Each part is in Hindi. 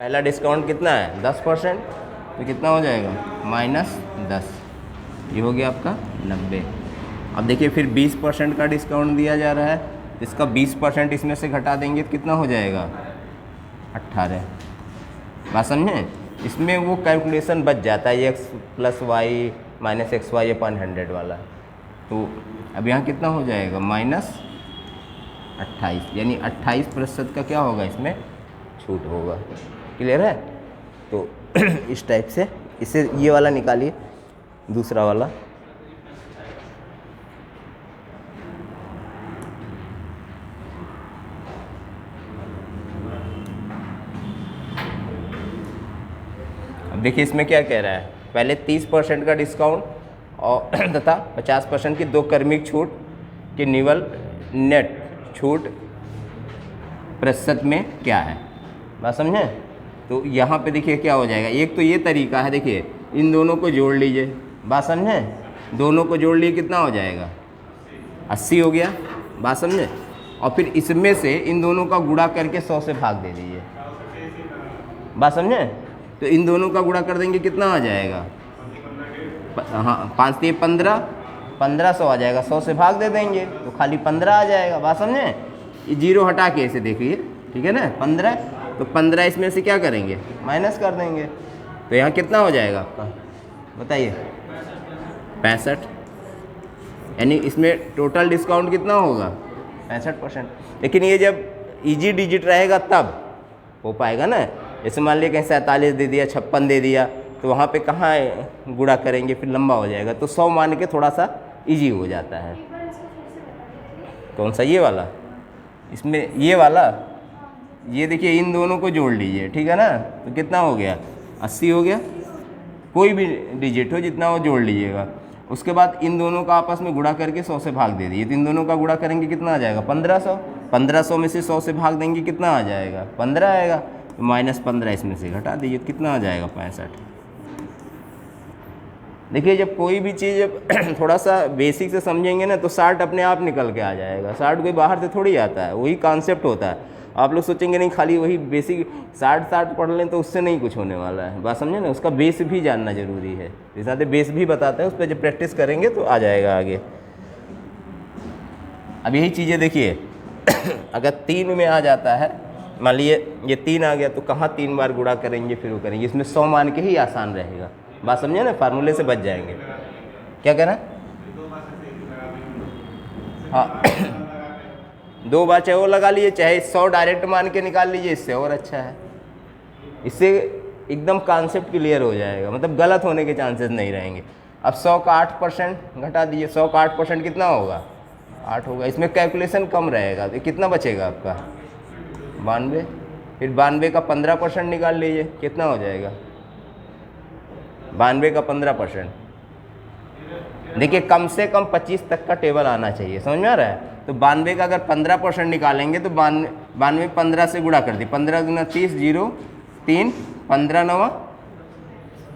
पहला डिस्काउंट कितना है 10%, तो कितना हो जाएगा -10, ये हो गया आपका 90। अब देखिए फिर 20% का डिस्काउंट दिया जा रहा है, इसका 20% इसमें से घटा देंगे तो कितना हो जाएगा 18। बात समझें, इसमें वो कैलकुलेशन बच जाता है x + y - xy / 100 वाला। तो अब यहाँ कितना हो जाएगा -28, यानी 28% का क्या होगा इसमें छूट होगा। क्लियर है? तो इस टाइप से इसे ये वाला निकालिए, दूसरा वाला। अब देखिए इसमें क्या कह रहा है, पहले 30% का डिस्काउंट और तथा 50% की 2 क्रमिक छूट के निवल नेट छूट प्रतिशत में क्या है। बात समझें? तो यहाँ पे देखिए क्या हो जाएगा, एक तो ये तरीका है, देखिए इन दोनों को जोड़ लीजिए। बात समझें? दोनों को जोड़ लिए कितना हो जाएगा 80 हो गया। बात समझें? और फिर इसमें से इन दोनों का गुणा करके 100 से भाग दे दीजिए। बात समझें? तो इन दोनों का गुणा कर देंगे कितना आ जाएगा, हाँ 5 × 15, 1500 आ जाएगा। 100 से भाग दे देंगे तो खाली 15 आ जाएगा। बात समझें? ये जीरो हटा के इसे देखिए, ठीक है ना, 15, तो 15 इसमें से क्या करेंगे माइनस कर देंगे, तो यहाँ कितना हो जाएगा आपका बताइए 65। यानी इसमें टोटल डिस्काउंट कितना होगा 65%। लेकिन ये जब इजी डिजिट रहेगा तब हो पाएगा ना। जैसे मान लिया कहीं 47 दे दिया, 56 दे दिया, तो वहाँ पे कहाँ गुणा करेंगे, फिर लंबा हो जाएगा। तो 100 मान के थोड़ा सा इजी हो जाता है। कौन सा, ये वाला? इसमें ये वाला, ये देखिए इन दोनों को जोड़ लीजिए, ठीक है ना, तो कितना हो गया 80 हो गया। कोई भी डिजिट हो जितना हो जोड़ लीजिएगा। उसके बाद इन दोनों का आपस में गुणा करके 100 से भाग दे दीजिए, तो इन दोनों का गुणा करेंगे कितना आ जाएगा 1500। 1500 में से 100 से भाग देंगे कितना आ जाएगा 15 आएगा, तो -15 इसमें से घटा दीजिए, तो कितना आ जाएगा 65। देखिए जब कोई भी चीज़ जब थोड़ा सा बेसिक से समझेंगे ना तो 60 अपने आप निकल के आ जाएगा। 60 कोई बाहर से थोड़ी आता है, वही कॉन्सेप्ट होता है। आप लोग सोचेंगे नहीं खाली वही बेसिक 60 पढ़ लें तो उससे नहीं कुछ होने वाला है। बात समझे ना, उसका बेस भी जानना जरूरी है। जैसे बेस भी बताते हैं, उस पर जब प्रैक्टिस करेंगे तो आ जाएगा आगे। अब यही चीज़ें देखिए अगर 3 में आ जाता है, मान लिए ये 3 आ गया, तो कहाँ 3 बार गुणा करेंगे फिर वो करेंगे, इसमें 100 मान के ही आसान रहेगा। बात समझे ना, फार्मूले से बच जाएंगे। क्या कह रहा है? हाँ 2 बार चाहे वो लगा लीजिए, चाहे 100 डायरेक्ट मान के निकाल लीजिए, इससे और अच्छा है। इससे एकदम कॉन्सेप्ट क्लियर हो जाएगा, मतलब गलत होने के चांसेस नहीं रहेंगे। अब 100 का 8% घटा दीजिए, 100 का 8% कितना होगा 8 होगा। इसमें कैलकुलेशन कम रहेगा, तो कितना बचेगा आपका 92। फिर 92 का 15% निकाल लीजिए, कितना हो जाएगा 92 का 15%। देखिए कम से कम 25 तक का टेबल आना चाहिए, समझ में आ रहा है? तो 92 का अगर 15% निकालेंगे तो 92 15 से गुणा कर दी, 15 × 30 0 3 15 9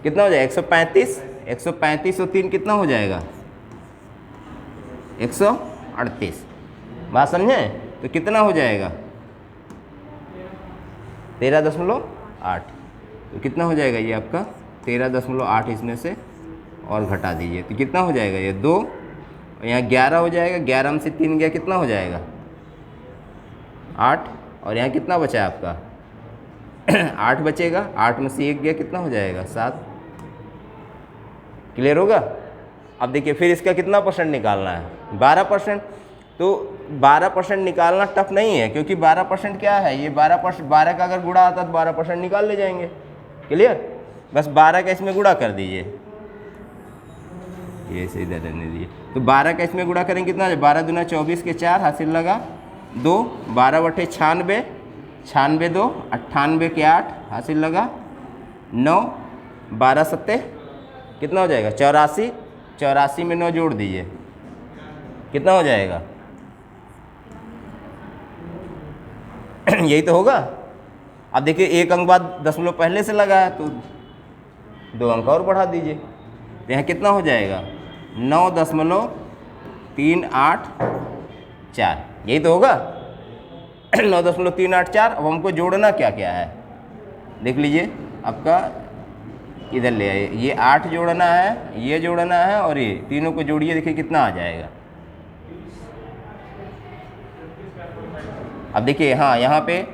कितना हो जाएगा 135। 135 और 3 कितना हो जाएगा 138। बात समझे? तो कितना हो जाएगा 13.8। तो कितना हो जाएगा ये आपका 13.8, इसमें से और घटा दीजिए, तो कितना हो जाएगा ये 2, और यहाँ 11 हो जाएगा। 11 में से 3 गया, कितना हो जाएगा 8, और यहाँ कितना बचा आपका 8 बचेगा। 8 में से 1 गया, कितना हो जाएगा 7। क्लियर होगा? अब देखिए फिर इसका कितना परसेंट निकालना है 12%। तो 12% निकालना टफ नहीं है, क्योंकि 12% क्या है, ये 12% 12 का अगर गुणा आता तो 12% निकाल ले जाएंगे। क्लियर? बस 12 का इसमें गुणा कर दीजिए, ये ऐसे इधर रहने दीजिए। तो 12 का इसमें गुणा करेंगे कितना, 12 दूना 24 के 4 हासिल लगा 2, 12 बटे 96, 96 2 98 के 8 हासिल लगा 9, 12 सत्ते कितना हो जाएगा 84। 84 में 9 जोड़ दीजिए, कितना हो जाएगा यही तो होगा। अब देखिए 1 अंक बाद दशमलव पहले से लगा है, तो 2 अंक और बढ़ा दीजिए, तो यहाँ कितना हो जाएगा 9.384, यही तो होगा 9.384। अब हमको जोड़ना क्या क्या है, देख लीजिए आपका इधर ले आइए, ये 8 जोड़ना है, ये जोड़ना है और ये तीनों को जोड़िए, देखिए कितना आ जाएगा। अब देखिए हाँ यहाँ पे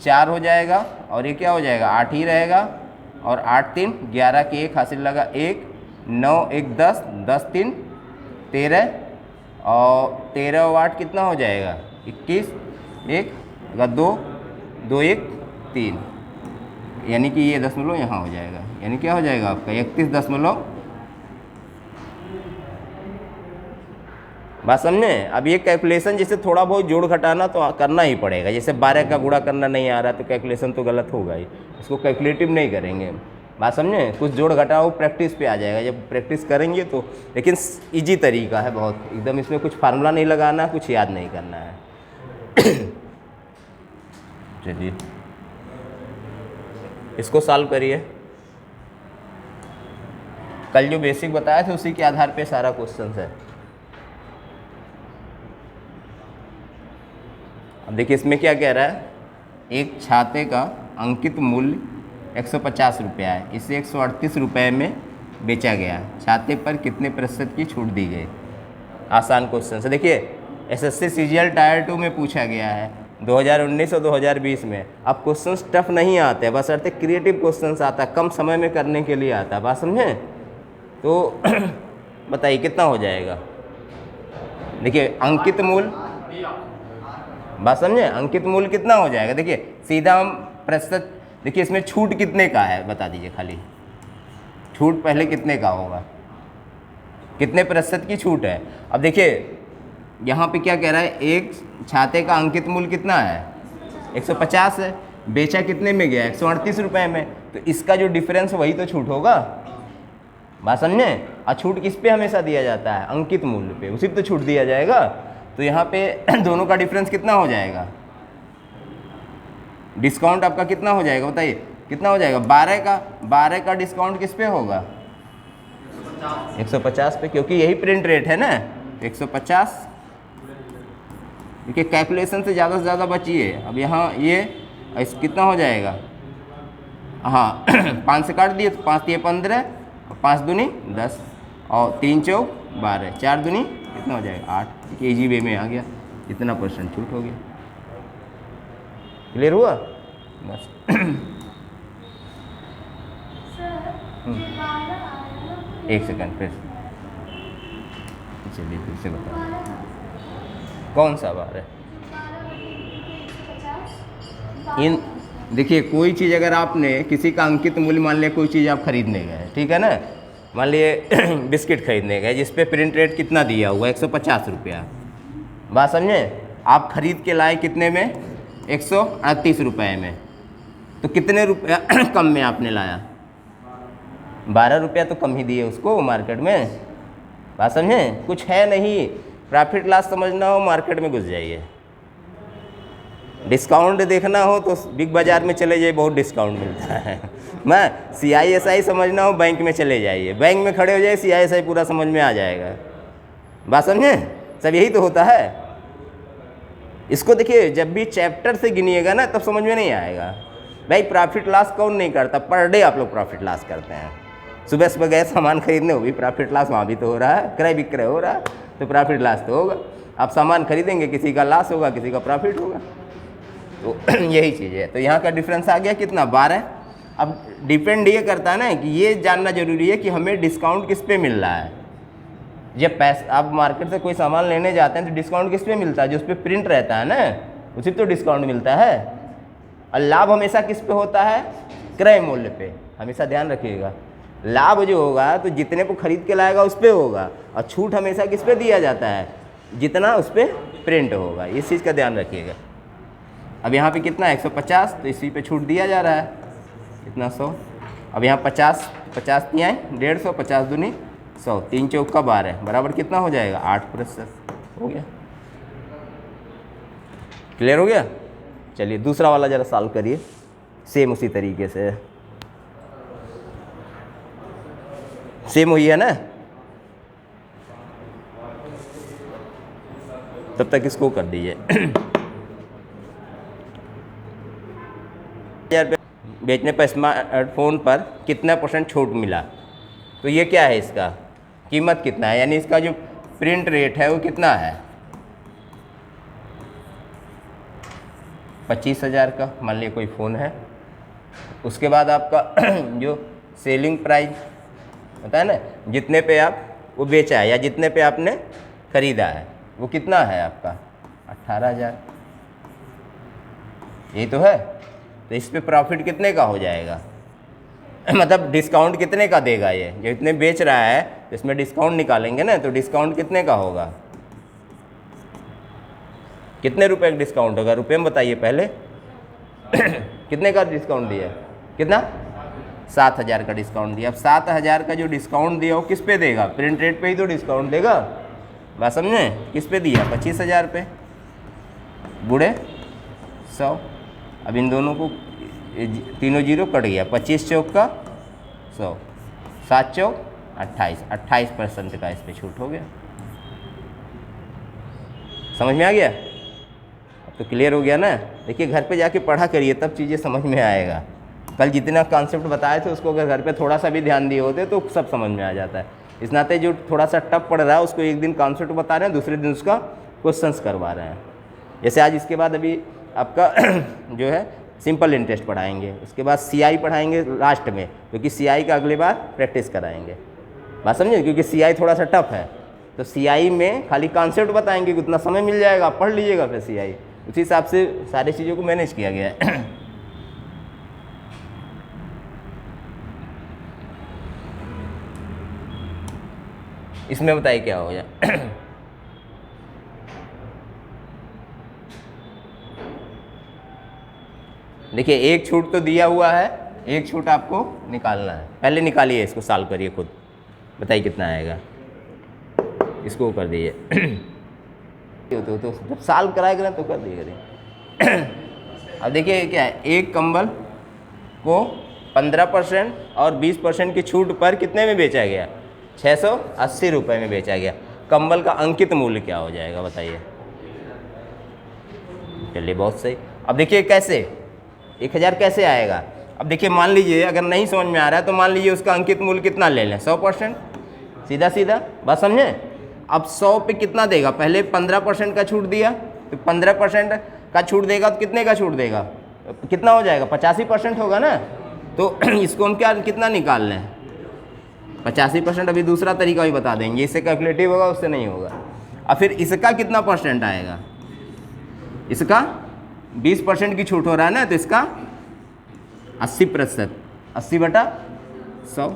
4 हो जाएगा और ये क्या हो जाएगा 8 ही रहेगा, और 8 3 11 के 1 हासिल लगा 1, 9 1 10, 10 3 13, और 13 और 8 कितना हो जाएगा 21, 1 2 2 1 3, यानी कि ये दशमलव यहाँ हो जाएगा, यानी क्या हो जाएगा आपका 31 बात समझे। अब ये कैलकुलेशन जैसे थोड़ा बहुत जोड़ घटाना तो करना ही पड़ेगा, जैसे 12 का गुणा करना नहीं आ रहा तो कैलकुलेशन तो गलत होगा ही, इसको कैलकुलेटिव नहीं करेंगे। बात समझे, कुछ जोड़ घटाओ प्रैक्टिस पे आ जाएगा, जब प्रैक्टिस करेंगे तो। लेकिन इजी तरीका है बहुत, एकदम इसमें कुछ फार्मूला नहीं लगाना, कुछ याद नहीं करना है। चलिए इसको सॉल्व करिए। कल जो बेसिक बताया था उसी के आधार पे सारा क्वेश्चन है। अब देखिए इसमें क्या कह रहा है, एक छाते का अंकित मूल्य 150 रुपया है, इसे 138 रुपये में बेचा गया, छाते पर कितने प्रतिशत की छूट दी गई। आसान क्वेश्चन है। देखिए एसएससी सीजीएल टायर 2 में पूछा गया है 2019 और 2020 में। अब क्वेश्चंस टफ नहीं आते हैं, बस अर्थ क्रिएटिव क्वेश्चंस आता है, कम समय में करने के लिए आता है। बात समझें तो बताइए कितना हो जाएगा। देखिए अंकित मूल्य, बात समझे, अंकित मूल्य कितना हो जाएगा। देखिए सीधा हम प्रतिशत, देखिए इसमें छूट कितने का है बता दीजिए, खाली छूट पहले कितने का होगा, कितने प्रतिशत की छूट है। अब देखिए यहाँ पे क्या कह रहा है, एक छाते का अंकित मूल्य कितना है 150 है, बेचा कितने में गया 138 रुपये में, तो इसका जो डिफरेंस वही तो छूट होगा। बात समझे। और छूट किस पे हमेशा दिया जाता है, अंकित मूल्य पे, उसी पे तो छूट दिया जाएगा। तो यहाँ पे दोनों का डिफरेंस कितना हो जाएगा, डिस्काउंट आपका कितना हो जाएगा बताइए, कितना हो जाएगा 12 का डिस्काउंट किस पे होगा 150 पे, क्योंकि यही प्रिंट रेट है ना 150। देखिए कैलकुलेशन से ज़्यादा बचिए। अब यहाँ ये कितना हो जाएगा, हाँ 5 से काट दिए तो 5 दिए 15, और 5 दूनी 10, और 3 चौक 12, 4 दूनी कितना हो जाएगा 8। इजी वे में आ गया, इतना % छूट हो गया। क्लियर हुआ बस। एक सेकंड फिर, चलिए फिर से बता, कौन सा बार है इन। देखिए कोई चीज़ अगर आपने किसी का अंकित मूल्य, मान लिया कोई चीज़ आप खरीदने गए, ठीक है ना, मान लिए बिस्किट खरीदने गए जिस पे प्रिंट रेट कितना दिया हुआ 150 रुपया। बात समझे, आप खरीद के लाए कितने में 138 रुपये में, तो कितने रुपया कम में आपने लाया 12 रुपया तो कम ही दिए उसको मार्केट में। बात समझे, कुछ है नहीं, प्रॉफिट लॉस समझना हो मार्केट में घुस जाइए, डिस्काउंट देखना हो तो बिग बाज़ार में चले जाइए, बहुत डिस्काउंट मिलता है। मैं CISI समझना हो बैंक में चले जाइए, बैंक में खड़े हो जाइए CISI पूरा समझ में आ जाएगा। बात समझे, सब यही तो होता है। इसको देखिए जब भी चैप्टर से गिनिएगा ना तब समझ में नहीं आएगा। भाई प्रॉफिट लॉस कौन नहीं करता, पर डे आप लोग प्रॉफिट लॉस करते हैं। सुबह सुबह गए सामान खरीदने, वो भी प्रॉफिट लॉस वहाँ भी तो हो रहा है, क्रय विक्रय हो रहा है, तो प्रॉफिट लॉस तो होगा। आप सामान खरीदेंगे, किसी का लॉस होगा, किसी का प्रॉफिट होगा, तो यही चीज़ है। तो यहाँ का डिफरेंस आ गया कितना 12। अब डिपेंड ये करता है ना कि ये जानना जरूरी है कि हमें डिस्काउंट किस पे मिल रहा है। जब पैसा आप मार्केट से कोई सामान लेने जाते हैं तो डिस्काउंट किस पे मिलता है, जो उस पर प्रिंट रहता है ना उसी पे तो डिस्काउंट मिलता है। और लाभ हमेशा किस पे होता है, क्रय मूल्य पे, हमेशा ध्यान रखिएगा। लाभ जो होगा तो जितने को खरीद के लाएगा उस पर होगा, और छूट हमेशा किस पे दिया जाता है, जितना उस पर प्रिंट होगा। इस चीज़ का ध्यान रखिएगा। अब यहाँ पे कितना है 150, तो इसी पे छूट दिया जा रहा है कितना 100। अब यहाँ 50 नहीं आए 150, 50 दूनी 100, 3 चौका 12 बराबर कितना हो जाएगा 8% हो गया। क्लियर हो गया। चलिए दूसरा वाला ज़रा सॉल्व करिए, सेम उसी तरीके से, सेम हुई है ना। तब तक इसको कर दीजिए। बेचने पर स्मार्टफोन पर कितना % छूट मिला। तो ये क्या है, इसका कीमत कितना है, यानी इसका जो प्रिंट रेट है वो कितना है, 25,000 का मान लिया कोई फ़ोन है। उसके बाद आपका जो सेलिंग प्राइस होता है ना, जितने पे आप वो बेचा है या जितने पे आपने ख़रीदा है वो कितना है आपका 18,000, यही तो है। तो इस पे प्रॉफिट कितने का हो जाएगा मतलब डिस्काउंट कितने का देगा, ये जो इतने बेच रहा है तो इसमें डिस्काउंट निकालेंगे ना, तो डिस्काउंट कितने का होगा, कितने रुपए का डिस्काउंट होगा, रुपये में बताइए पहले कितने का डिस्काउंट दिया, कितना 7,000 का डिस्काउंट दिया। अब 7,000 का जो डिस्काउंट दिया वो किस पे देगा, प्रिंट रेट पे ही तो डिस्काउंट देगा, बात समझे। किस पे दिया, 25,000 पे, गुड़े 100। अब इन दोनों को तीनों जीरो कट गया, 25 चौक का 100, 7 चौक 28, 28% का इस पे छूट हो गया। समझ में आ गया, अब तो क्लियर हो गया ना। देखिए घर पे जाके पढ़ा करिए तब चीज़ें समझ में आएगा। कल जितना कॉन्सेप्ट बताए थे उसको अगर घर पे थोड़ा सा भी ध्यान दिए होते तो सब समझ में आ जाता है। इस नाते जो थोड़ा सा टफ पड़ रहा है उसको एक दिन कॉन्सेप्ट बता रहे हैं, दूसरे दिन उसका क्वेश्चंस करवा रहे हैं। जैसे आज इसके बाद अभी आपका जो है सिंपल इंटरेस्ट पढ़ाएंगे, उसके बाद CI पढ़ाएंगे लास्ट में, क्योंकि CI का अगली बार प्रैक्टिस कराएंगे, बात समझे। क्योंकि CI थोड़ा सा टफ है, तो CI में खाली कॉन्सेप्ट बताएंगे, उतना समय मिल जाएगा, आप पढ़ लीजिएगा फिर CI, उसी हिसाब से सारी चीज़ों को मैनेज किया गया है। इसमें बताइए क्या हो गया। देखिए एक छूट तो दिया हुआ है, एक छूट आपको निकालना है। पहले निकालिए, इसको सॉल्व करिए खुद, बताइए कितना आएगा, इसको कर दीजिए। तो जब सॉल्व कराएगा ना तो कर दीजिएगा। अब देखिए क्या है, एक कंबल को 15% और 20% की छूट पर कितने में बेचा गया, 680 रुपये में बेचा गया। कंबल का अंकित मूल्य क्या हो जाएगा बताइए। चलिए बहुत सही। अब देखिए कैसे 1000 कैसे आएगा। अब देखिए मान लीजिए अगर नहीं समझ में आ रहा है तो मान लीजिए उसका अंकित मूल्य कितना ले लें, 100%, सीधा सीधा बात समझे। अब 100 पे कितना देगा, पहले 15% का छूट दिया तो 15% का छूट देगा तो कितने का छूट देगा, कितना हो जाएगा, 85% होगा ना। तो इसको हम क्या कितना निकाल लें, 85%। अभी दूसरा तरीका भी बता देंगे, इससे कैलकुलेटिव होगा उससे नहीं होगा। अब फिर इसका कितना % आएगा, इसका 20% की छूट हो रहा है ना, तो इसका 80%, 80/100।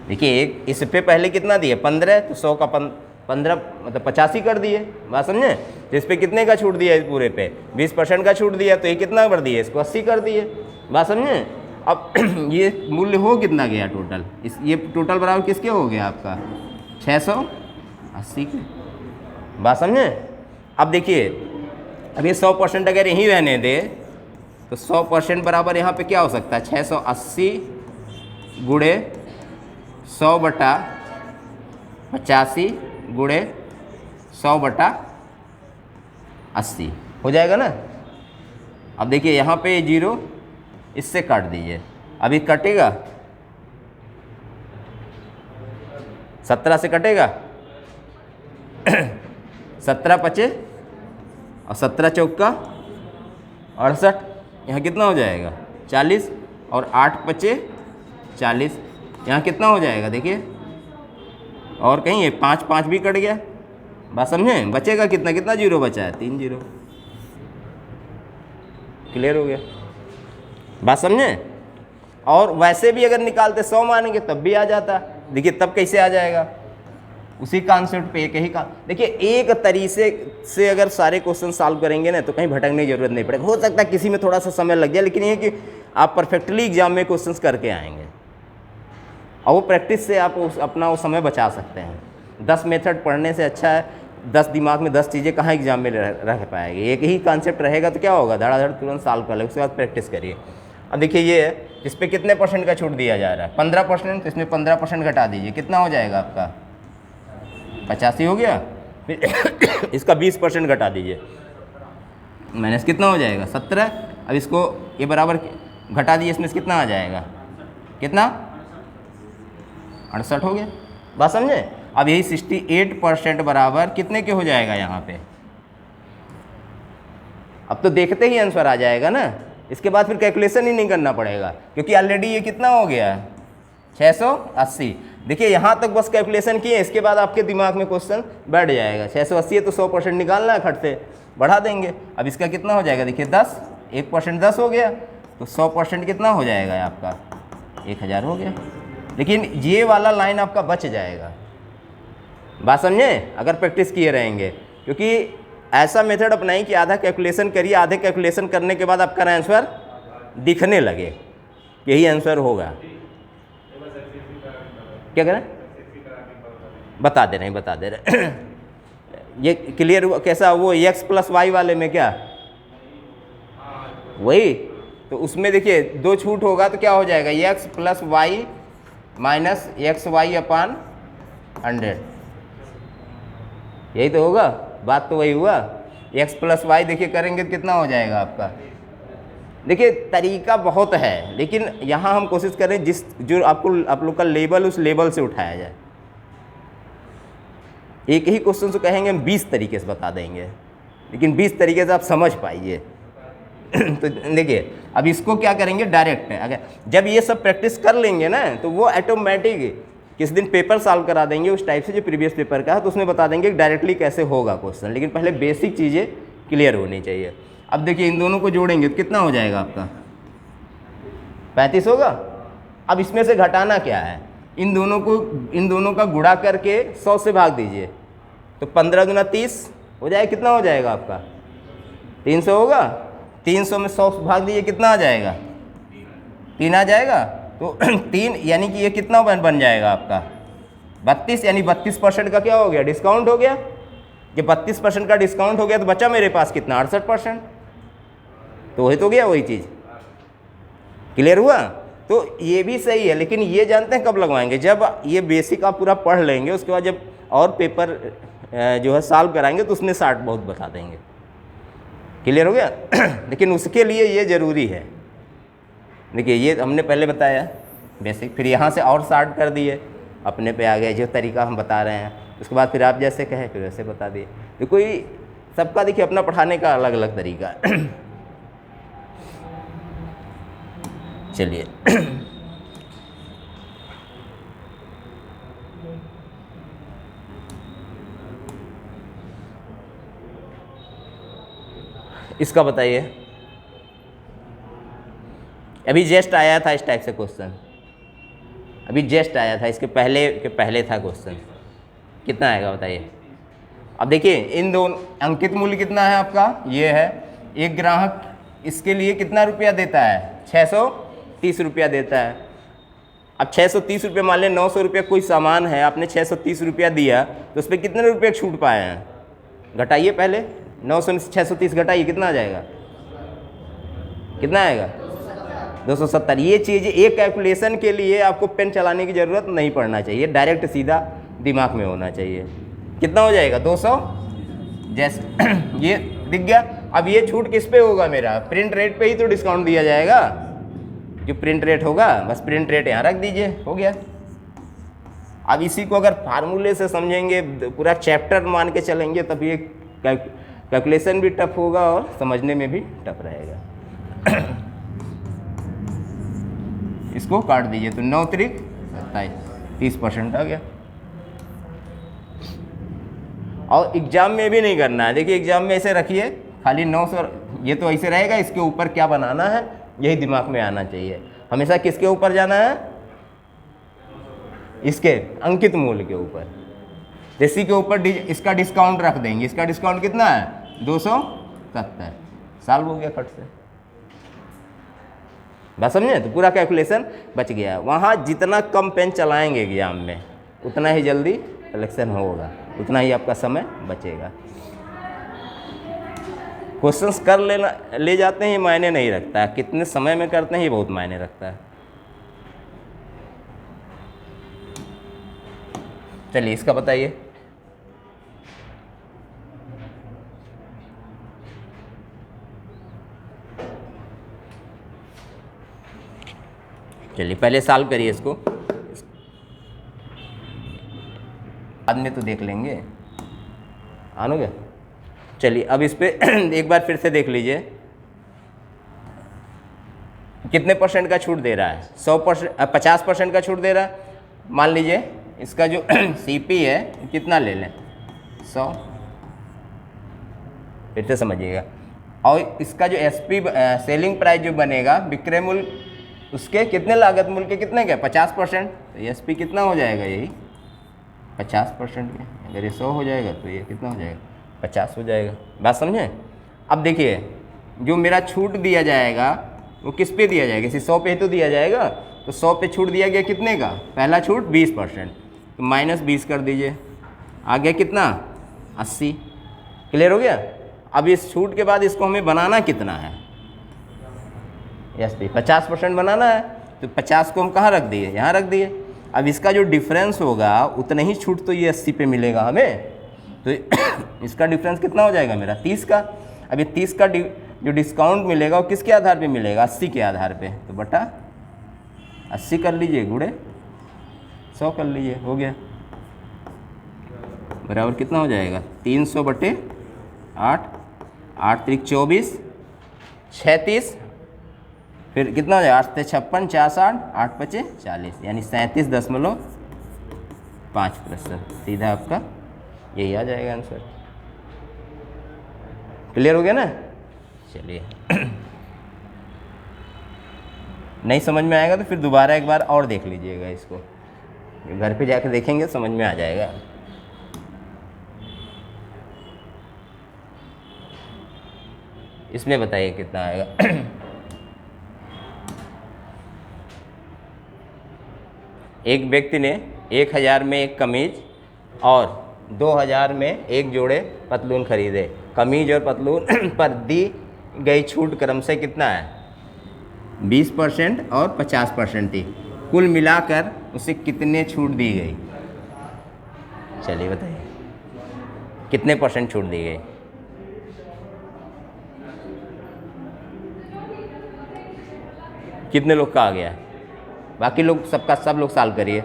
देखिए एक इस पे पहले कितना दिए 15, तो 100 का 15 मतलब 85 कर दिए, बात समझे। तो इस पर कितने का छूट दिया, इस पूरे पे 20% का छूट दिया, तो ये कितना कर दिए, इसको 80 कर दिए, बात समझे। अब ये मूल्य हो कितना गया टोटल, ये टोटल बराबर किसके हो गया आपका 680 के, बात समझे। अब देखिए अब ये 100% अगर यहीं रहने दे तो 100% बराबर यहाँ पे क्या हो सकता है, 680 गुणे 100/85 गुणे 100/80 हो जाएगा ना। अब देखिए यहाँ पे 0 इससे काट दीजिए, अभी कटेगा 17 से कटेगा 17 पचे और 17 चौका 68, यहाँ कितना हो जाएगा 40 और 8 पचे 40, यहाँ कितना हो जाएगा देखिए, और कहीं ये 5 5 भी कट गया, बात समझे। बचेगा कितना, कितना जीरो बचा है, 3 जीरो, क्लियर हो गया, बात समझे। और वैसे भी अगर निकालते 100 मानेंगे तब भी आ जाता। देखिए तब कैसे आ जाएगा, उसी कॉन्सेप्ट पे एक ही का। देखिए एक तरीके से अगर सारे क्वेश्चन सॉल्व करेंगे ना तो कहीं भटकने की जरूरत नहीं पड़ेगा। हो सकता है किसी में थोड़ा सा समय लग जाए, लेकिन ये कि आप परफेक्टली एग्जाम में क्वेश्चंस करके आएंगे, और वो प्रैक्टिस से आप अपना वो समय बचा सकते हैं। 10 मेथड पढ़ने से अच्छा है 10 दिमाग में 10 चीज़ें कहाँ एग्जाम में रह पाएगी। एक ही कॉन्सेप्ट रहेगा तो क्या होगा, धड़ाधड़ तुरंत सॉल्व कर ले, उसके बाद प्रैक्टिस करिए। अब देखिए ये है, इस पर कितने % का छूट दिया जा रहा है, 15%, तो इसमें 15% घटा दीजिए, कितना हो जाएगा आपका 85 हो गया। फिर इसका 20% घटा दीजिए, माइनस कितना हो जाएगा 17। अब इसको ये बराबर घटा दिए इसमें से कितना आ जाएगा, कितना 68 हो गया। बात समझे। अब यही 68% बराबर कितने के हो जाएगा यहाँ पे, अब तो देखते ही आंसर आ जाएगा ना, इसके बाद फिर कैलकुलेशन ही नहीं करना पड़ेगा क्योंकि ऑलरेडी ये कितना हो गया 680। देखिए यहाँ तक बस कैलकुलेशन किए, इसके बाद आपके दिमाग में क्वेश्चन बैठ जाएगा। 680 है तो 100% निकालना है, खट से बढ़ा देंगे। अब इसका कितना हो जाएगा, देखिए 10, 1% 10 हो गया, तो 100% कितना हो जाएगा आपका 1000 हो गया। लेकिन ये वाला लाइन आपका बच जाएगा। बात समझे, अगर प्रैक्टिस किए रहेंगे, क्योंकि ऐसा मेथड अपनाई कि आधा कैलकुलेशन करिए, आधे कैलकुलेशन करने के बाद आपका आंसर दिखने लगे, यही आंसर होगा। क्या करें, बता दे रहे ये क्लियर हुआ कैसा, वो x + y वाले में क्या वही, तो उसमें देखिए 2 छूट होगा तो क्या हो जाएगा, x + y माइनस xy/100, यही तो होगा। बात तो वही हुआ। x + y देखिए करेंगे तो कितना हो जाएगा आपका, देखिए तरीका बहुत है, लेकिन यहाँ हम कोशिश करें जो आप लोग का लेवल उस लेवल से उठाया जाए। एक ही क्वेश्चन से कहेंगे हम 20 तरीके से बता देंगे, लेकिन 20 तरीके से आप समझ पाइए। तो देखिए अब इसको क्या करेंगे, डायरेक्ट है, अगर जब ये सब प्रैक्टिस कर लेंगे ना तो वो ऑटोमेटिक किस दिन पेपर सॉल्व करा देंगे उस टाइप से जो प्रीवियस पेपर का है, तो उसमें बता देंगे डायरेक्टली कैसे होगा क्वेश्चन, लेकिन पहले बेसिक चीज़ें क्लियर होनी चाहिए। अब देखिए इन दोनों को जोड़ेंगे तो कितना हो जाएगा आपका 35 होगा। अब इसमें से घटाना क्या है, इन दोनों का गुणा करके 100 से भाग दीजिए, तो 15 दूना 30 हो जाएगा, कितना हो जाएगा आपका 300 होगा। 300 में 100 भाग दीजिए, कितना आ जाएगा 3 आ जाएगा, तो 3 यानी कि ये कितना बन जाएगा आपका 32, यानी 32% का क्या हो गया, डिस्काउंट हो गया। जब 32% का डिस्काउंट हो गया तो बचा मेरे पास कितना 68%, तो वही तो गया वही चीज़। क्लियर हुआ। तो ये भी सही है, लेकिन ये जानते हैं कब लगवाएंगे, जब ये बेसिक आप पूरा पढ़ लेंगे, उसके बाद जब और पेपर जो है सॉल्व कराएंगे तो उसमें 60 बहुत बता देंगे। क्लियर हो गया। लेकिन उसके लिए ये ज़रूरी है। देखिए ये हमने पहले बताया बेसिक, फिर यहाँ से और 60 कर दिए, अपने पे आ गए जो तरीका हम बता रहे हैं। उसके बाद फिर आप जैसे कहें फिर वैसे बता दिए। तो कोई सबका देखिए अपना पढ़ाने का अलग अलग तरीका है। चलिए इसका बताइए, अभी जस्ट आया था इस टाइप से क्वेश्चन, अभी जस्ट आया था, इसके पहले था क्वेश्चन, कितना आएगा बताइए। अब देखिए इन दोनों अंकित मूल्य कितना है आपका, ये है। एक ग्राहक इसके लिए कितना रुपया देता है, 630 रुपया देता है। अब 630 रुपये मान लें 900 रुपया कोई सामान है, आपने 630 रुपया दिया, तो उस पर कितने रुपये छूट पाए हैं, घटाइए पहले 900 में 630 घटाइए, कितना आ जाएगा, कितना आएगा 270। ये चीज़ एक कैलकुलेशन के लिए आपको पेन चलाने की ज़रूरत नहीं पड़ना चाहिए, डायरेक्ट सीधा दिमाग में होना चाहिए। कितना हो जाएगा 200, जैसे ये दिख गया। अब ये छूट किस पे होगा, मेरा प्रिंट रेट पे ही तो डिस्काउंट दिया जाएगा, जो प्रिंट रेट होगा, बस प्रिंट रेट यहाँ रख दीजिए, हो गया। अब इसी को अगर फार्मूले से समझेंगे, पूरा चैप्टर मान के चलेंगे, तब ये कैलकुलेशन भी टफ होगा और समझने में भी टफ रहेगा। इसको काट दीजिए तो 9 त्रिक 27, 30% आ गया। और एग्जाम में भी नहीं करना है, देखिए एग्जाम में ऐसे रखिए खाली 900, ये तो ऐसे रहेगा, इसके ऊपर क्या बनाना है यही दिमाग में आना चाहिए। हमेशा किसके ऊपर जाना है, इसके अंकित मूल्य के ऊपर। इसी के ऊपर इसका डिस्काउंट रख देंगे, इसका डिस्काउंट कितना है 270, सॉल्व हो गया फट से। बस समझे, तो पूरा कैलकुलेशन बच गया। वहाँ जितना कम पेन चलाएंगे एग्जाम में उतना ही जल्दी सिलेक्शन होगा, उतना ही आपका समय बचेगा। क्वेश्चंस कर ले जाते हैं ये मायने नहीं रखता है, कितने समय में करते हैं ये बहुत मायने रखता है। चलिए इसका बताइए। चलिए पहले सॉल्व करिए इसको, बाद में तो देख लेंगे। आनो गया। चलिए अब इस पे एक बार फिर से देख लीजिए कितने परसेंट का छूट दे रहा है। 100%, 50% का छूट दे रहा है। मान लीजिए इसका जो सीपी है कितना ले लें, 100, फिर से समझिएगा। और इसका जो एसपी सेलिंग प्राइस जो बनेगा विक्रय मूल्य उसके कितने लागत मूल्य के कितने के 50%, तो एसपी कितना हो जाएगा, यही 50% के। अगर ये 100 हो जाएगा तो ये कितना हो जाएगा, 50 हो जाएगा। बात समझे। अब देखिए जो मेरा छूट दिया जाएगा वो किस पे दिया जाएगा, इसी 100 पे तो दिया जाएगा। तो 100 पे छूट दिया गया कितने का, पहला छूट 20%, तो -20 कर दीजिए, आ गया कितना 80। क्लियर हो गया। अब इस छूट के बाद इसको हमें बनाना कितना है, एसपी 50% बनाना है, तो 50 को हम कहाँ रख दिए, यहाँ रख दिए। अब इसका जो डिफरेंस होगा उतना ही छूट तो ये 80 पे मिलेगा हमें, तो इसका डिफरेंस कितना हो जाएगा मेरा 30 का। अब ये 30 का जो डिस्काउंट मिलेगा वो किसके आधार पे मिलेगा, 80 के आधार पे, तो बटा 80 कर लीजिए, गुणे 100 कर लीजिए, हो गया। बराबर कितना हो जाएगा 300 बटे 8, 8 त्रिक 24, 36, फिर कितना हो जाएगा 8 से 56, 4 8 पचे 40, यानी 37.5%। सीधा आपका यही आ जाएगा आंसर। क्लियर हो गया ना। चलिए नहीं समझ में आएगा तो फिर दोबारा एक बार और देख लीजिएगा इसको, घर पे जाकर देखेंगे समझ में आ जाएगा। इसमें बताइए कितना आएगा। एक व्यक्ति ने 1000 में एक कमीज और 2000 में एक जोड़े पतलून खरीदे। कमीज और पतलून पर दी गई छूट क्रमशः कितना है, 20% और 50% थी। कुल मिलाकर उसे कितने छूट दी गई, चलिए बताइए कितने % छूट दी गई। कितने लोग का आ गया, बाकी लोग सबका सब लोग सॉल्व करिए।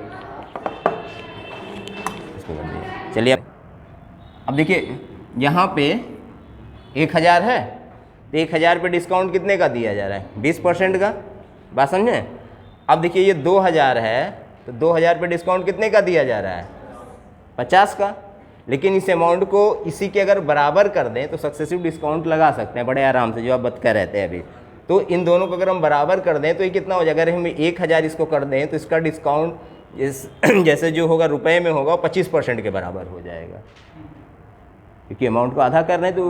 इसको कर दिए। चलिए अब देखिए यहाँ पे 1000 है, तो 1000 पे डिस्काउंट कितने का दिया जा रहा है, 20% का। बात समझे। अब देखिए ये 2000 है, तो 2000 पे डिस्काउंट कितने का दिया जा रहा है, 50 का। लेकिन इस अमाउंट को इसी के अगर बराबर कर दें तो सक्सेसिव डिस्काउंट लगा सकते हैं बड़े आराम से, जो आप बता रहते हैं अभी। तो इन दोनों को अगर हम बराबर कर दें तो ये कितना हो जाएगा, अगर हम 1000 इसको कर दें तो इसका डिस्काउंट जैसे जो होगा रुपए में होगा 25% के बराबर हो जाएगा, क्योंकि अमाउंट को आधा कर रहे हैं तो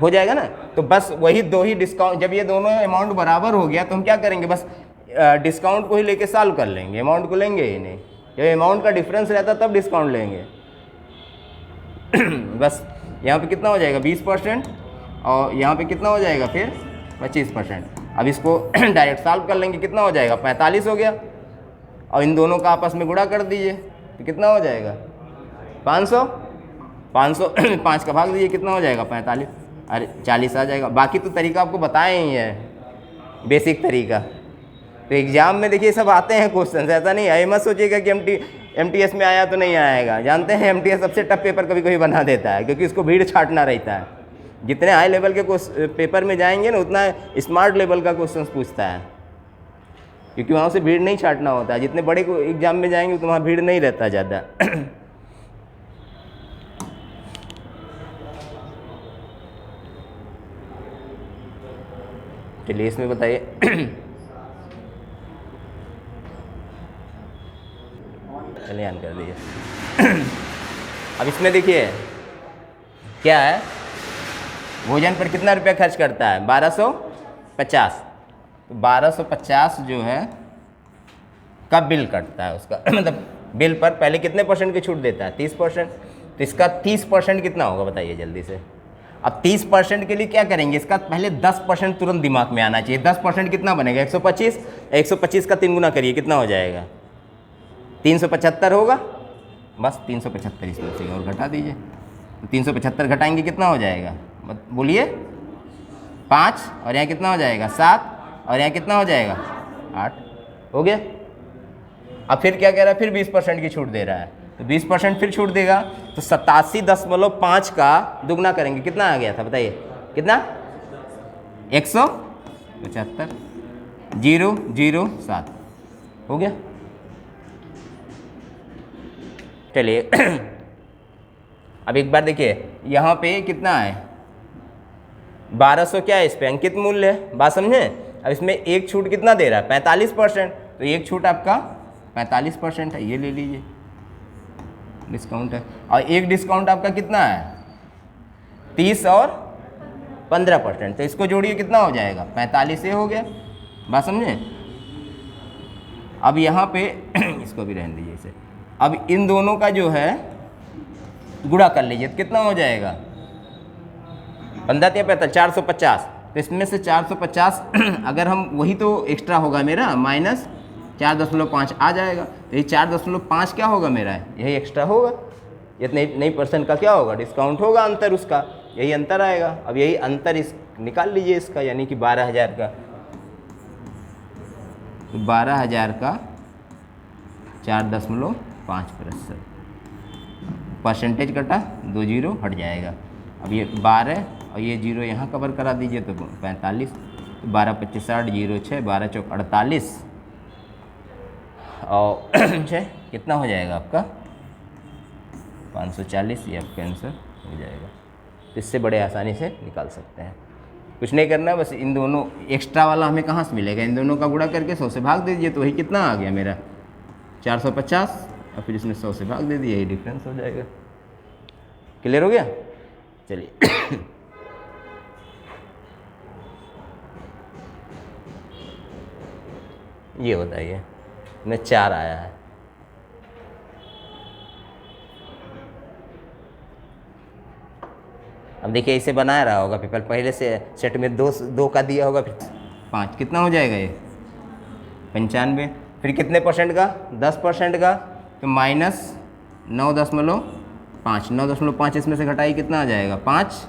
हो जाएगा ना। तो बस वही दो ही डिस्काउंट, जब ये दोनों अमाउंट बराबर हो गया तो हम क्या करेंगे, बस डिस्काउंट को ही लेके सॉल्व कर लेंगे, अमाउंट को लेंगे ही नहीं। जब अमाउंट का डिफरेंस रहता तब डिस्काउंट लेंगे। बस यहाँ पे कितना हो जाएगा 20% और यहाँ पे कितना हो जाएगा फिर 25%। अब इसको डायरेक्ट सॉल्व कर लेंगे, कितना हो जाएगा 45 हो गया, और इन दोनों का आपस में गुणा कर दीजिए तो कितना हो जाएगा 500, 5 का भाग दीजिए, कितना हो जाएगा 45, अरे 40 आ जाएगा। बाकी तो तरीका आपको बताए ही है, बेसिक तरीका। तो एग्जाम में देखिए सब आते हैं क्वेश्चन, ऐसा नहीं है, मत सोचिएगा कि MTS में आया तो नहीं आएगा। जानते हैं MTS सबसे टफ पेपर कभी कभी बना देता है, क्योंकि उसको भीड़ छाटना रहता है। जितने हाई लेवल के पेपर में जाएंगे ना उतना स्मार्ट लेवल का क्वेश्चन पूछता है, क्योंकि वहाँ से भीड़ नहीं छाटना होता है। जितने बड़े एग्जाम में जाएंगे तो वहाँ भीड़ नहीं रहता ज़्यादा। चलिए इसमें बताइए। चलिए ऑन कर दीजिए। अब इसमें देखिए क्या है, भोजन पर कितना रुपया खर्च करता है 1250। तो 1250 जो है कब बिल कटता है उसका मतलब बिल पर पहले कितने % की छूट देता है 30%। तो इसका 30% कितना होगा बताइए जल्दी से। अब 30% के लिए क्या करेंगे, इसका पहले 10% तुरंत दिमाग में आना चाहिए। 10% कितना बनेगा 125, 125 का 3 गुना करिए, कितना हो जाएगा 375 होगा। बस 375 इसमें से और घटा दीजिए। तो 375 घटाएंगे कितना हो जाएगा बोलिए 5, और यहाँ कितना हो जाएगा 7, और यहाँ कितना हो जाएगा 8। हो गया। अब फिर क्या कह रहा है, फिर 20% की छूट दे रहा है, तो 20% फिर छूट देगा, तो 87.5 का दुगना करेंगे, कितना आ गया था बताइए, कितना 175 007 हो गया। चलिए अब एक बार देखिए यहाँ पे कितना है 1200, क्या है इस पे अंकित मूल्य है, बात समझे। अब इसमें एक छूट कितना दे रहा है 45%, तो एक छूट आपका 45% है, ये ले लीजिए डिस्काउंट है। और एक डिस्काउंट आपका कितना है 30 और 15%, तो इसको जोड़िए कितना हो जाएगा 45 हो गया, बात समझे। अब यहाँ पे इसको भी रहने दीजिए इसे। अब इन दोनों का जो है गुणा कर लीजिए, तो कितना हो जाएगा 15 या 45 450, तो इसमें से 450 अगर हम वही तो एक्स्ट्रा होगा मेरा माइनस 4.5 आ जाएगा, तो ये 4.5 क्या होगा मेरा, यही एक्स्ट्रा होगा, ये नई परसेंट का क्या होगा डिस्काउंट होगा, अंतर उसका, यही अंतर आएगा। अब यही अंतर इस निकाल लीजिए इसका, यानी कि 12,000 का, तो 12,000 का 4.5% परसेंटेज कटा, 2 जीरो हट जाएगा। अब ये 12 और ये जीरो यहाँ कवर करा दीजिए, तो 45, तो 12 25 60 0 6 12 चौक 48 और 6 कितना हो जाएगा आपका 540, ये आपका आंसर हो जाएगा। तो इससे बड़े आसानी से निकाल सकते हैं, कुछ नहीं करना, बस इन दोनों एक्स्ट्रा वाला हमें कहाँ से मिलेगा, इन दोनों का गुणा करके 100 से भाग दे दीजिए, तो वही कितना आ गया मेरा 450, और फिर इसमें 100 से भाग दे दिए, यही डिफरेंस हो जाएगा। क्लियर हो गया। चलिए ये बताइए में 4 आया है, अब देखिए इसे बनाया रहा होगा पेपर, पहले से सेट में 2 का दिया होगा, फिर 5 कितना हो जाएगा ये 95, फिर कितने परसेंट का 10% का, तो माइनस 9.5, 9.5 इसमें से घटाई कितना आ जाएगा 5,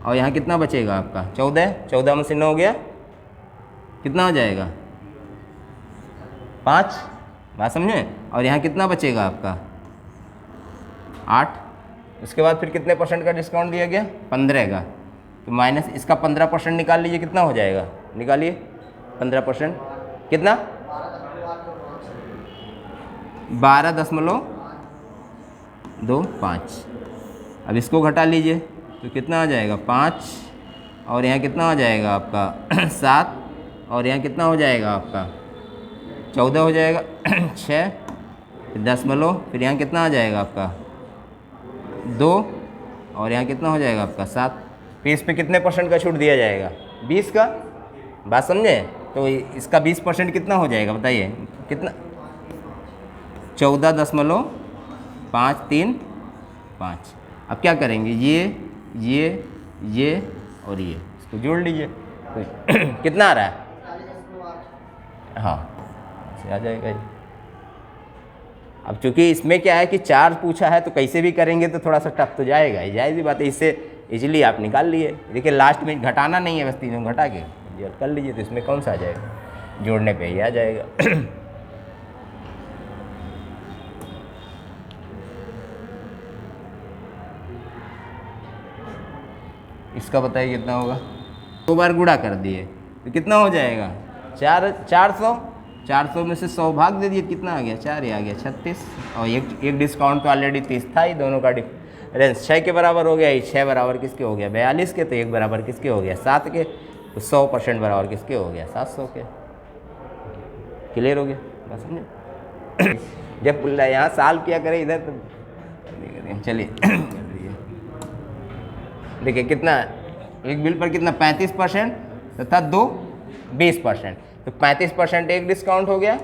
और यहाँ कितना बचेगा आपका 14 में से 9 गया, कितना हो जाएगा 5, बात समझे। और यहाँ कितना बचेगा आपका 8, उसके बाद फिर कितने परसेंट का डिस्काउंट दिया गया 15 का, तो माइनस इसका 15% निकाल लीजिए, कितना हो जाएगा, निकालिए 15% कितना 12.25, अब इसको घटा लीजिए, तो कितना आ जाएगा 5, और यहाँ कितना हो जाएगा आपका 7, और यहाँ कितना हो जाएगा आपका 14 हो जाएगा 6, 10, फिर यहाँ कितना आ जाएगा आपका 2, और यहाँ कितना हो जाएगा आपका 7, फिर इस पर कितने परसेंट का छूट दिया जाएगा 20 का, बात समझे। तो इसका 20% कितना हो जाएगा बताइए, कितना 14.535। अब क्या करेंगे, ये और ये इसको जोड़ लीजिए, तो कितना आ रहा है, हाँ ऐसे आ जाएगा ये। अब चूंकि इसमें क्या है कि 4 पूछा है, तो कैसे भी करेंगे तो थोड़ा सा टफ तो जाएगा, जायज़ बात है, इससे इजीली आप निकाल लिए। देखिए लास्ट में घटाना नहीं है, बस तीनों घटा के ये कर लीजिए, तो इसमें कौन सा आ जाएगा, जोड़ने पे ही आ जाएगा। इसका बताइए कितना होगा, 2 बार गुणा कर दिए तो कितना हो जाएगा 400 में से 100 भाग दे दिए, कितना आ गया 4, ये आ गया 36, और एक डिस्काउंट तो ऑलरेडी 30 था ही, दोनों का डिफरेंस 6 के बराबर हो गया, ये 6 बराबर किसके हो गया 42 के, तो 1 बराबर किसके हो गया 7 के, तो 100% बराबर किसके हो गया 700 के। क्लियर हो गया, बस समझे। जब यहाँ साल किया करें इधर तो चलिए देखिए कितना एक बिल पर कितना 35% तथा 2 20%, तो 35% एक डिस्काउंट हो गया,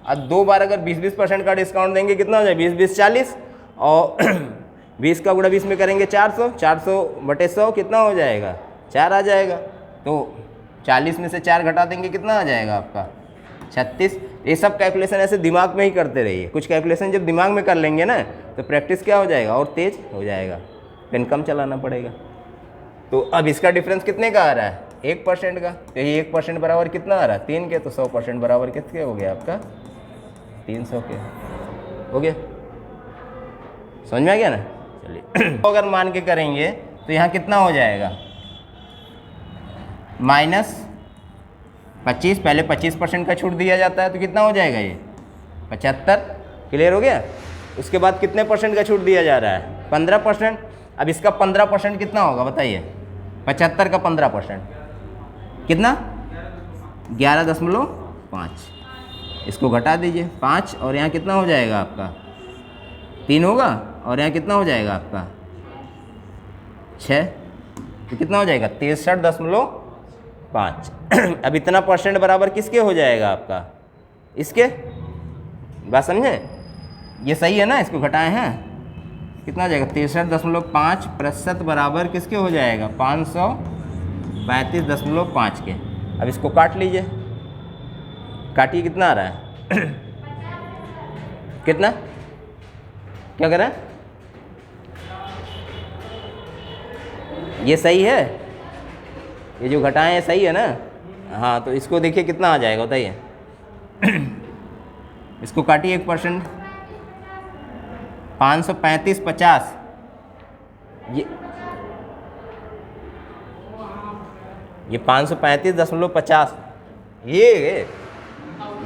और 2 बार अगर 20% का डिस्काउंट देंगे कितना हो जाएगा 20 40, और 20 का गुणा 20 में करेंगे 400/100 कितना हो जाएगा 4 आ जाएगा, तो 40 में से 4 घटा देंगे कितना आ जाएगा आपका 36। ये सब कैलकुलेशन ऐसे दिमाग में ही करते रहिए, कुछ कैलकुलेशन जब दिमाग में कर लेंगे ना तो प्रैक्टिस क्या हो जाएगा और तेज हो जाएगा, पेन कम चलाना पड़ेगा। तो अब इसका डिफरेंस कितने का आ रहा है 1% का, तो ये 1% बराबर कितना आ रहा है 3 के, तो 100% बराबर किसके हो गया आपका 300 के हो गया। समझ में आ गया ना। चलिए तो अगर मान के करेंगे तो यहाँ कितना हो जाएगा -25, पहले 25% का छूट दिया जाता है तो कितना हो जाएगा ये 75। क्लियर हो गया। उसके बाद कितने परसेंट का छूट दिया जा रहा है 15%। अब इसका 15% कितना होगा बताइए, 75 का 15% कितना 11.5। इसको घटा दीजिए 5, और यहाँ कितना हो जाएगा आपका 3 होगा, और यहाँ कितना हो जाएगा आपका 6, तो कितना हो जाएगा 63.5। अब इतना परसेंट बराबर किसके हो जाएगा आपका इसके, बात समझे, ये सही है ना, इसको घटाए हैं कितना हो जाएगा 63.5% बराबर किसके हो जाएगा 535.5 के। अब इसको काट लीजिए, काटिए कितना आ रहा है कितना, क्या कर रहा है, ये सही है, ये जो घटाएं है सही है ना। हाँ तो इसको देखिए कितना आ जाएगा बताइए इसको काटिए 1%, 535.50, ये 535.50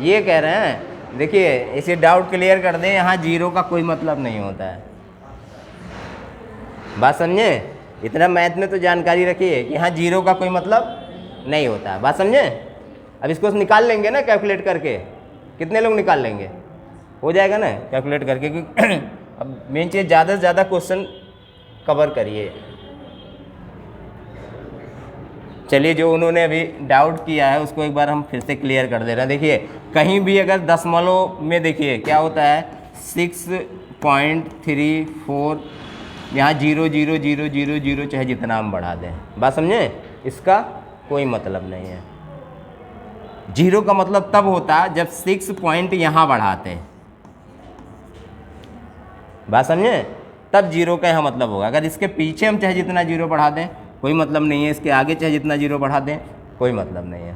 ये कह रहे हैं। देखिए इसे डाउट क्लियर कर दें, यहाँ जीरो का कोई मतलब नहीं होता है, बात समझे। इतना मैथ में तो जानकारी रखिए कि यहाँ जीरो का कोई मतलब नहीं होता है, बात समझे। अब इसको निकाल लेंगे ना कैलकुलेट करके, कितने लोग निकाल लेंगे, हो जाएगा ना कैलकुलेट करके, क्योंकि अब मेन चीज़ ज़्यादा से ज़्यादा क्वेश्चन कवर करिए। चलिए जो उन्होंने अभी डाउट किया है उसको एक बार हम फिर से क्लियर कर दे रहे हैं। देखिए कहीं भी अगर दशमलव में देखिए क्या होता है 6.34, यहाँ 0.0000 चाहे जितना हम बढ़ा दें, बात समझे, इसका कोई मतलब नहीं है। जीरो का मतलब तब होता है जब 6 पॉइंट यहाँ बढ़ाते हैं, बात समझे, तब जीरो का यहाँ मतलब होगा। अगर इसके पीछे हम चाहे जितना जीरो बढ़ा दें कोई मतलब नहीं है, इसके आगे चाहे जितना जीरो बढ़ा दें कोई मतलब नहीं है।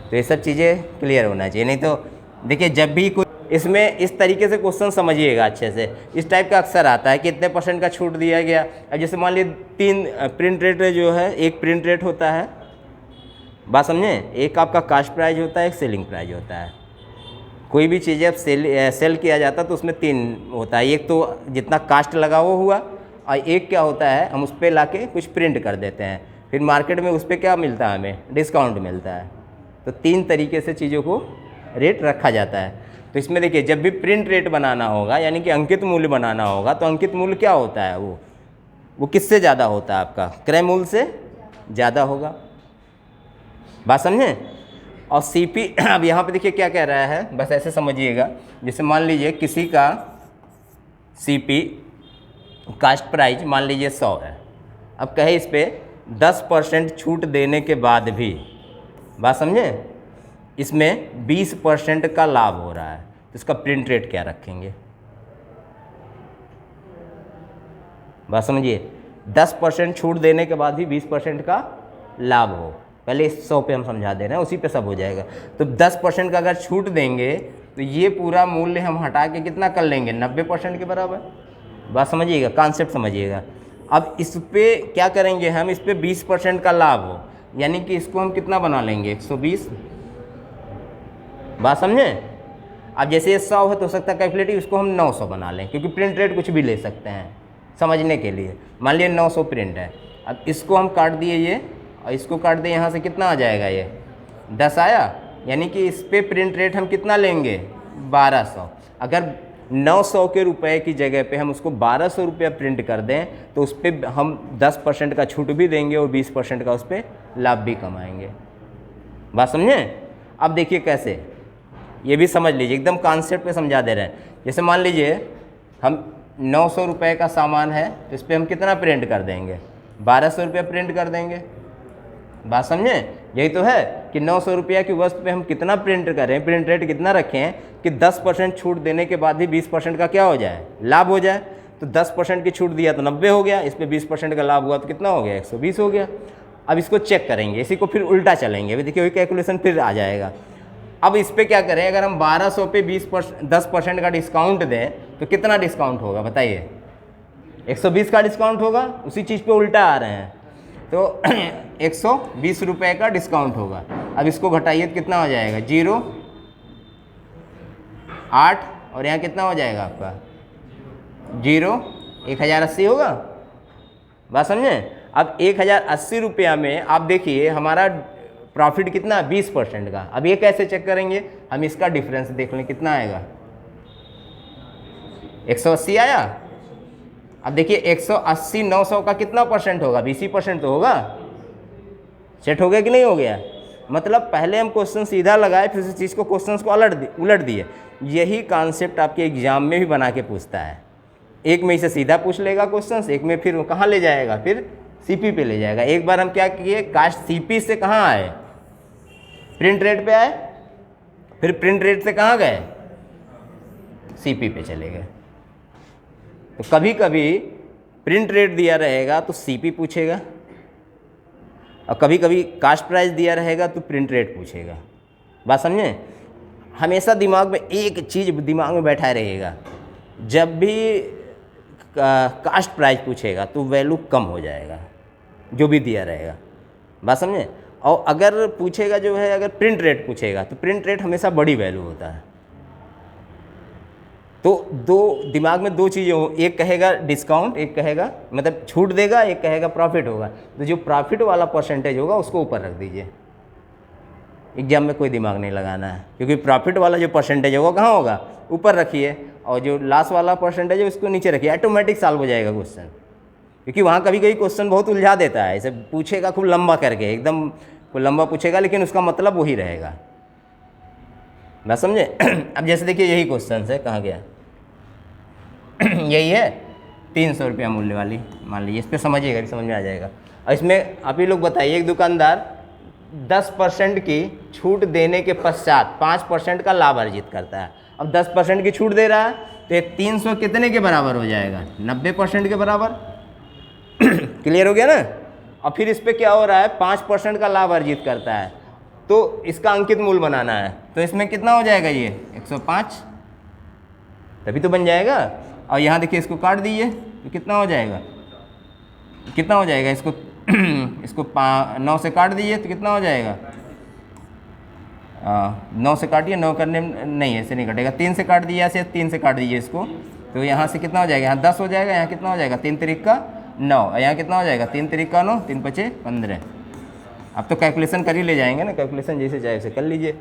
तो ये सब चीज़ें क्लियर होना चाहिए, नहीं तो देखिए जब भी कोई इसमें इस तरीके से क्वेश्चन समझिएगा अच्छे से, इस टाइप का अक्सर आता है कि इतने % का छूट दिया गया। अब जैसे मान लीजिए 3 प्रिंट रेट जो है, एक प्रिंट रेट होता है, बात समझे, एक आपका कास्ट प्राइस होता है, एक सेलिंग प्राइस होता है। कोई भी चीज़ जब सेल किया जाता है तो उसमें 3 होता है, एक तो जितना कास्ट लगा वो हुआ, और एक क्या होता है हम उस पर ला के कुछ प्रिंट कर देते हैं, फिर मार्केट में उस पर क्या मिलता है हमें डिस्काउंट मिलता है। तो 3 तरीके से चीज़ों को रेट रखा जाता है। तो इसमें देखिए जब भी प्रिंट रेट बनाना होगा यानी कि अंकित मूल्य बनाना होगा, तो अंकित मूल्य क्या होता है, वो किससे ज़्यादा होता है आपका क्रय मूल्य से ज़्यादा होगा, बात समझें। और सीपी अब यहाँ पे देखिए क्या कह रहा है, बस ऐसे समझिएगा। जैसे मान लीजिए किसी का सीपी कास्ट प्राइस मान लीजिए 100 है, अब कहे इस पर 10% छूट देने के बाद भी, बात समझें, इसमें 20% का लाभ हो रहा है, तो इसका प्रिंट रेट क्या रखेंगे, बात समझिए। 10% छूट देने के बाद भी 20% का लाभ हो, पहले 100 पे हम समझा दे रहे हैं, उसी पे सब हो जाएगा। तो 10% का अगर छूट देंगे तो ये पूरा मूल्य हम हटा के कितना कर लेंगे 90% के बराबर, बात समझिएगा, कॉन्सेप्ट समझिएगा। अब इस पे क्या करेंगे हम, इस पे 20% का लाभ हो, यानी कि इसको हम कितना बना लेंगे 120, बात समझें। अब जैसे ये 100 है तो हो सकता है कैलकुलेटिव इसको हम 900 बना लें, क्योंकि प्रिंट रेट कुछ भी ले सकते हैं समझने के लिए। मान लीजिए 900 प्रिंट है, अब इसको हम काट दिए ये, और इसको काट दिए, यहाँ से कितना आ जाएगा ये 10 आया, यानी कि इस पे प्रिंट रेट हम कितना लेंगे 1200। अगर 900 के रुपए की जगह पे हम उसको 1200 रुपया प्रिंट कर दें तो उस पर हम 10% का छूट भी देंगे और 20% का उस पर लाभ भी कमाएंगे, बात समझें। अब देखिए कैसे, ये भी समझ लीजिए, एकदम कॉन्सेप्ट पे समझा दे रहे हैं। जैसे मान लीजिए हम 900 रुपये का सामान है तो इस पर हम कितना प्रिंट कर देंगे 1200 रुपया प्रिंट कर देंगे, बात समझें। यही तो है कि 900 रुपया की वस्तु पे हम कितना प्रिंट करें, प्रिंट रेट कितना रखें कि 10% छूट देने के बाद भी 20% का क्या हो जाए लाभ हो जाए। तो 10% की छूट दिया तो 90 हो गया, इस पर 20% का लाभ हुआ तो कितना हो गया 120 हो गया। अब इसको चेक करेंगे, इसी को फिर उल्टा चलेंगे। अभी देखिए वही कैलकुलेशन फिर आ जाएगा। अब इस पर क्या करें, अगर हम 1200 पे 10% का डिस्काउंट दें तो कितना डिस्काउंट होगा बताइए? 120 का डिस्काउंट होगा। उसी चीज़ पे उल्टा आ रहे हैं तो 120 रुपये का डिस्काउंट होगा। अब इसको घटाइए तो कितना हो जाएगा? 0, 8 और यहाँ कितना हो जाएगा आपका? 0, 1080 होगा। बात समझे? अब 1080 रुपया में आप देखिए हमारा प्रॉफिट कितना? 20% का। अब ये कैसे चेक करेंगे? हम इसका डिफरेंस देख लें कितना आएगा। 180 आया। अब देखिए 180 900 का कितना परसेंट होगा? 20% तो होगा। सेट हो गया कि नहीं हो गया? मतलब पहले हम क्वेश्चन सीधा लगाए, फिर उस चीज़ को क्वेश्चंस को उलट दिए। यही कॉन्सेप्ट आपके एग्जाम में भी बना के पूछता है। एक में इसे सीधा पूछ लेगा क्वेश्चन, एक में फिर कहाँ ले जाएगा? फिर सीपी पे ले जाएगा। एक बार हम क्या किए, कास्ट सीपी से कहाँ आए? प्रिंट रेट पे आए, फिर प्रिंट रेट से कहाँ गए? सीपी पे चले गए। तो कभी कभी प्रिंट रेट दिया रहेगा तो सीपी पूछेगा, और कभी कभी कास्ट प्राइस दिया रहेगा तो प्रिंट रेट पूछेगा। बात समझे? हमेशा दिमाग में एक चीज़ दिमाग में बैठा रहेगा, जब भी कास्ट प्राइस पूछेगा तो वैल्यू कम हो जाएगा जो भी दिया रहेगा। बात समझे? और अगर पूछेगा जो है, अगर प्रिंट रेट पूछेगा तो प्रिंट रेट हमेशा बड़ी वैल्यू होता है। तो दिमाग में दो चीज़ें हो, एक कहेगा डिस्काउंट, एक कहेगा मतलब छूट देगा, एक कहेगा प्रॉफिट होगा। तो जो प्रॉफिट वाला परसेंटेज होगा उसको ऊपर रख दीजिए। एग्जाम में कोई दिमाग नहीं लगाना है, क्योंकि प्रॉफिट वाला जो परसेंटेज होगा कहाँ होगा? ऊपर रखिए, और जो लॉस वाला परसेंटेज है उसको नीचे रखिए। ऑटोमेटिक सॉल्व हो जाएगा क्वेश्चन। क्योंकि वहाँ कभी कभी क्वेश्चन बहुत उलझा देता है, ऐसे पूछेगा खूब लंबा करके, एकदम लंबा पूछेगा लेकिन उसका मतलब वही रहेगा। बात समझे? अब जैसे देखिए यही क्वेश्चन है, कहाँ गया? यही है 300 रुपया मूल्य वाली, मान लीजिए। इस पर समझिएगा कि समझ में आ जाएगा। और इसमें आप ही लोग बताइए, एक दुकानदार 10% की छूट देने के पश्चात 5% का लाभ अर्जित करता है। अब 10% की छूट दे रहा है तो ये 300 कितने के बराबर हो जाएगा? 90% के बराबर। क्लियर हो गया ना? और फिर इस पर क्या हो रहा है? 5% का लाभ अर्जित करता है, तो इसका अंकित मूल्य बनाना है। तो इसमें कितना हो जाएगा? ये 105, तभी तो बन जाएगा। और यहाँ देखिए इसको काट दीजिए तो कितना हो जाएगा? कितना हो जाएगा? इसको 9 से काट दीजिए तो कितना हो जाएगा? 9 से काटिए, 9 करने नहीं, ऐसे नहीं कटेगा। 3 से काट दीजिए, ऐसे 3 से काट दीजिए इसको, तो यहाँ से कितना हो जाएगा? यहाँ 10 हो जाएगा, यहाँ कितना हो जाएगा? 3 तिरिक का 9, और यहाँ कितना हो जाएगा? 3 तिरिक का 9, 3 पचे 15। अब तो कैलकुलेशन कर ही ले जाएंगे ना, कैलकुलेशन जैसे चाहे उसे कर लीजिए।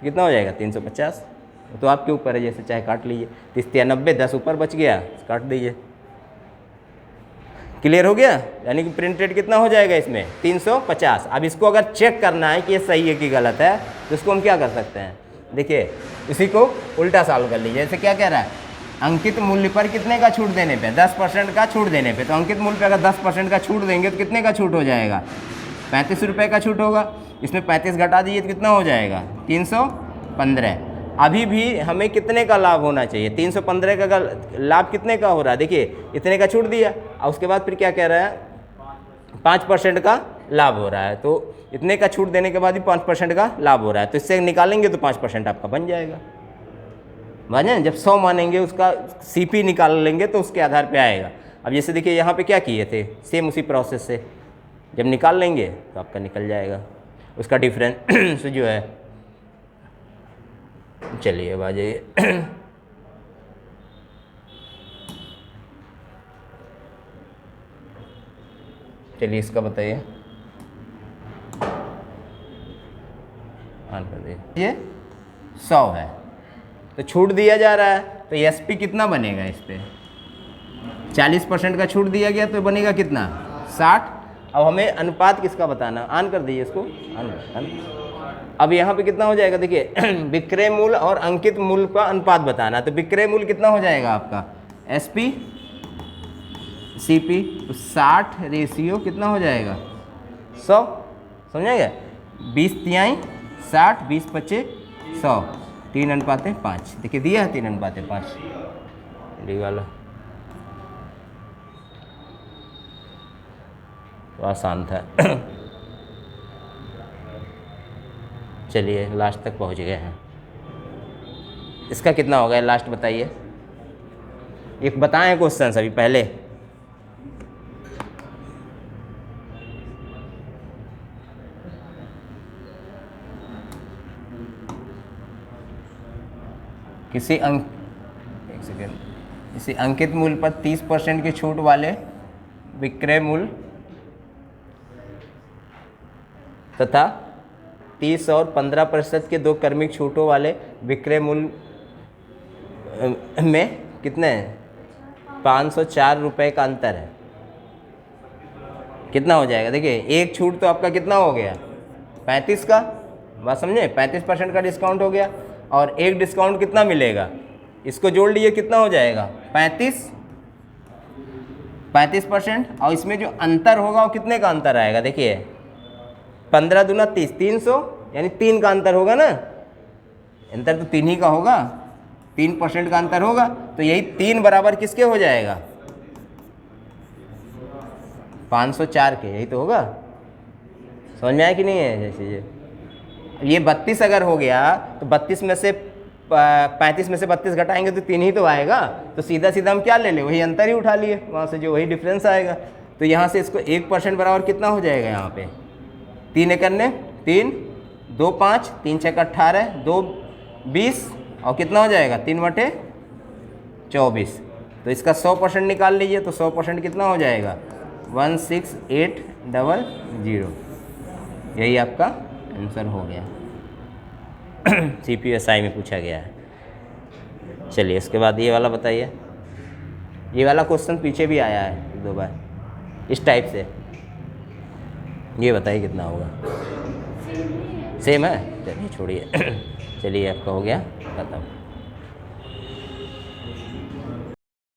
कितना हो जाएगा? 350। तो आपके ऊपर है, जैसे चाहे काट लीजिए। 30 या 90, 10 ऊपर बच गया, काट दीजिए। क्लियर हो गया? यानी कि प्रिंट रेट कितना हो जाएगा इसमें? 350। अब इसको अगर चेक करना है कि ये सही है कि गलत है, तो इसको हम क्या कर सकते हैं? देखिए इसी को उल्टा सॉल्व कर लीजिए। जैसे क्या कह रहा है? अंकित मूल्य पर कितने का छूट देने पे? 10% का छूट देने पे। तो अंकित मूल्य पे अगर 10% का छूट देंगे तो कितने का छूट हो जाएगा? 35 रुपये का छूट होगा। इसमें 35 घटा दीजिए तो कितना हो जाएगा? 315। अभी भी हमें कितने का लाभ होना चाहिए? 315 का लाभ कितने का हो रहा है? देखिए इतने का छूट दिया, और उसके बाद फिर क्या कह रहा है? 5% का लाभ हो रहा है। तो इतने का छूट देने के बाद ही 5% का लाभ हो रहा है। तो इससे निकालेंगे तो 5% आपका बन जाएगा। समझे? जब 100 मानेंगे उसका सीपी निकाल लेंगे तो उसके आधार पे आएगा। अब जैसे देखिए यहाँ पे क्या किए थे, सेम उसी प्रोसेस से जब निकाल लेंगे तो आपका निकल जाएगा उसका डिफरेंस जो है। चलिए अब आ जाइए। चलिए इसका बताइए, ऑन कर दीजिए। ये 100 है तो छूट दिया जा रहा है, तो एसपी कितना बनेगा? इस पर 40% का छूट दिया गया तो बनेगा कितना? 60। अब हमें अनुपात किसका बताना? ऑन कर दीजिए इसको, ऑन। अब यहाँ पे कितना हो जाएगा? देखिए विक्रय मूल्य और अंकित मूल्य का अनुपात बताना। तो विक्रय मूल्य कितना हो जाएगा आपका? एसपी सीपी, तो 60 रेशियो कितना हो जाएगा? 100। समझेगा? 20 तिहाई 60, 20 पचे 100, 3:5। देखिए दिया है 3:5 डी वाला। तो आसान था। चलिए लास्ट तक पहुंच गए हैं। इसका कितना हो गया लास्ट बताइए। एक बताएं क्वेश्चन अभी पहले। एक सेकेंड। किसी अंकित मूल्य पर 30% की छूट वाले विक्रय मूल्य तथा 30 और 15% के दो क्रमिक छूटों वाले विक्रय मूल्य में कितने हैं 504 रुपये का अंतर है। कितना हो जाएगा देखिए, एक छूट तो आपका कितना हो गया 35 का, बात समझे, 35% का डिस्काउंट हो गया, और एक डिस्काउंट कितना मिलेगा, इसको जोड़ लीजिए कितना हो जाएगा 35%, और इसमें जो अंतर होगा वो कितने का अंतर आएगा देखिए 15 दूना 30, 300, यानी 3 का अंतर होगा ना, अंतर तो 3 ही का होगा, 3% का अंतर होगा, तो यही 3 बराबर किसके हो जाएगा 504 के, यही तो होगा। समझ में आया कि नहीं है। जैसे ये 32 अगर हो गया तो 32 में से 35 में से 32 घटाएंगे तो 3 ही तो आएगा, तो सीधा सीधा हम क्या ले लें, वही अंतर ही उठा लिए, वहाँ से जो वही डिफरेंस आएगा। तो यहाँ से इसको 1% बराबर कितना हो जाएगा, यहाँ पे 3 एकन्ने 3, 2 5, 3 6 18, 2 20, और कितना हो जाएगा 3/24। तो इसका 100% निकाल लीजिए, तो 100% कितना हो जाएगा 16800। यही आपका आंसर हो गया। CPSI में पूछा गया है। चलिए इसके बाद ये वाला बताइए। ये वाला क्वेश्चन पीछे भी आया है 2 बार इस टाइप से। ये बताइए कितना होगा। सेम है, चलिए छोड़िए। चलिए आपका हो गया खत्म।